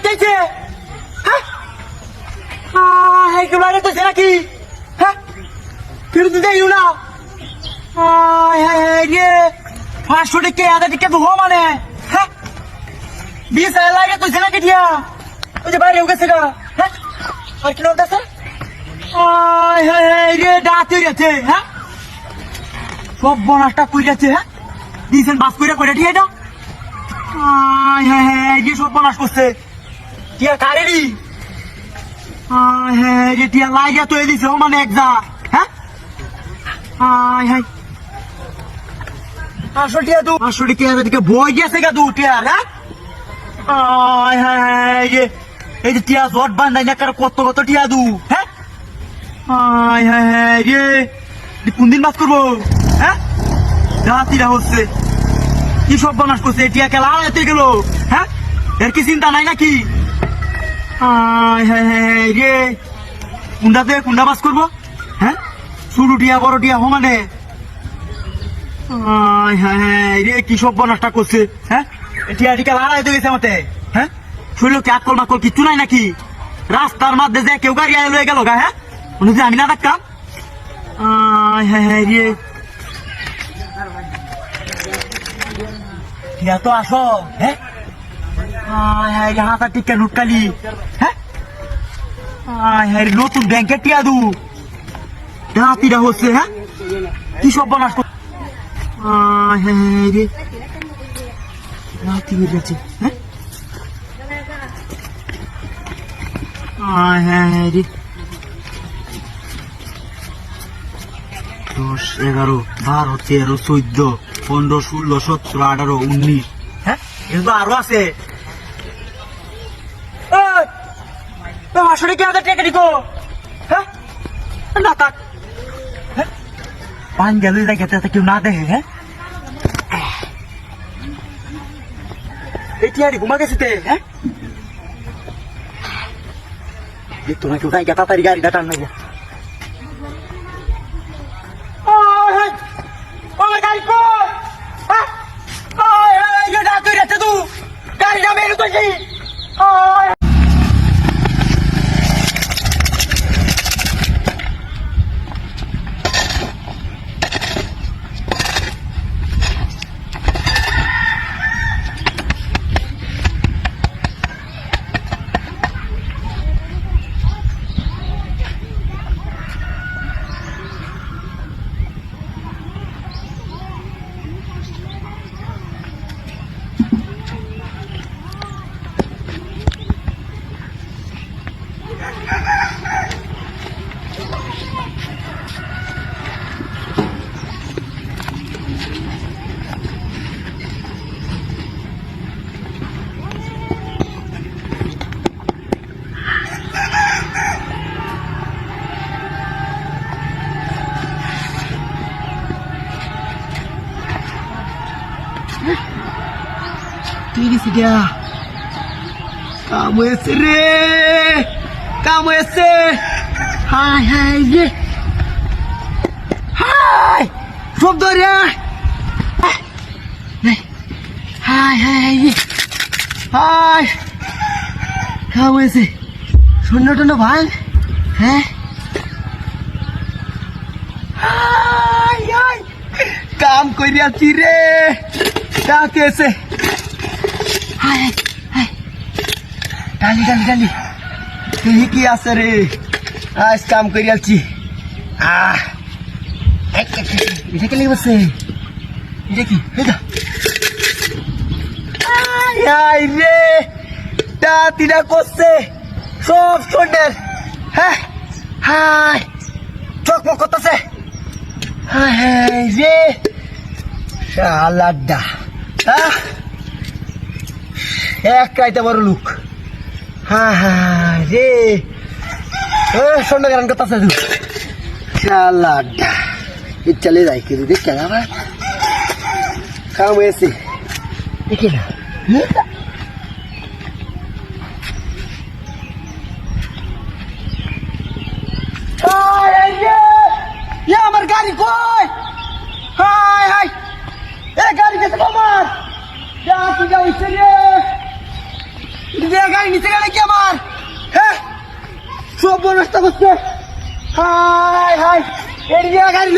চাইছে হ্যাঁ এগুলো আরে তো নাকি হ্যাঁ ফিরে দিতে না রে 500 টাকা 1000 টাকা তো মানে হ্যাঁ 20,000 লাগে তো নাকি দিয়া ওই যে বাইরে গেছে গা হ্যাঁ আর কি লোক আছে রে ডাতে গেছে হ্যাঁ সব বনাসটা কই যাচ্ছে হ্যাঁ দিছেন বাস কইরা কইরা ঠিক এটা যে সব বনাস করছে টিয়া কারেরি যে টিয়া লাইগা তো দিছে মানে একজা হ্যাঁ আসল টিয়া দু আসল টিয়া এদিকে বই গেছে গা দু টিয়া হ্যাঁ এই যে টিয়া জট বান্ধাই না কার কত কত টিয়া দু হ্যাঁ রে কোন দিন বাস করবো হ্যাঁ রাতিরা হচ্ছে কি সব বনাস করছে টিয়া খেলা আড়াইতে গেল হ্যাঁ এর কি চিন্তা নাই নাকি রে কুন্ডাতে কুন্ডা বাস করবো হ্যাঁ শুরু টিয়া বড় টিয়া সমানে রে কি সব বনাসটা করছে হ্যাঁ টিয়া টিকা আড়াইতে গেছে মতে হ্যাঁ শুনলো কি আকল মাকল কিচ্ছু নাই নাকি রাস্তার মধ্যে যে কেউ গাড়ি আয় লয়ে গেল গা হ্যাঁ উনি যে আমি না দেখতাম রে টিয়া তো আসো হ্যাঁ হাজার টিকা নুটকালি হ্যাঁ নতুন ব্যাংকের টিয়া দু রাতিরা হচ্ছে হ্যাঁ কি সব বনাস রে রাতি হয়ে গেছে হ্যাঁ রে 10, 11, 12, 13, 14, 15, 16, 17, 18, 19 হ্যাঁ এগুলো আরো আছে আসলে কি আমাদের টেকা দিকো হ্যাঁ না থাক হ্যাঁ পান গেল দেখে কেউ না দেখে হ্যাঁ এই টিয়ারি ঘুমা গেছে হ্যাঁ তোমাকে উঠাই গেতা তারি গাড়িটা টান নেবো গাড়ি গাড়িটা বের করছি Ini sih dia. Kamu esre. Kamu esre. Hai hai ye. Hai. Sobdor ya. Hai hai ye. Hai. Kamu esre. Sunno to bhai. Hai. Hai hai. Kam kori achi re. Ta kaise? High high ডালি ডালি ডালি তুই কি আছে রে আজ কাম করি আলছি এটা কে লেগে বসে এটা কি আই রে তাতিটা করছে সব শোনের হ্যাঁ হাই চকমক করতেছে হাই রে শালাডা এক কাইতে বড় লুক হ্যাঁ রে সন্ধ্যা গান করতেছে তুই শালাডা চলে যাই কি দেখ কেন আমার কাম হয়েছে দেখি না আমার গাড়ি কই হাই হাই এ গাড়ি গেছে আমার যা কি যাইছে রে লিয়ে গাড়ি নিচে গেলে কি আমার হ্যাঁ সব নষ্ট করছে হাই হাই এর লিয়ে গাড়ি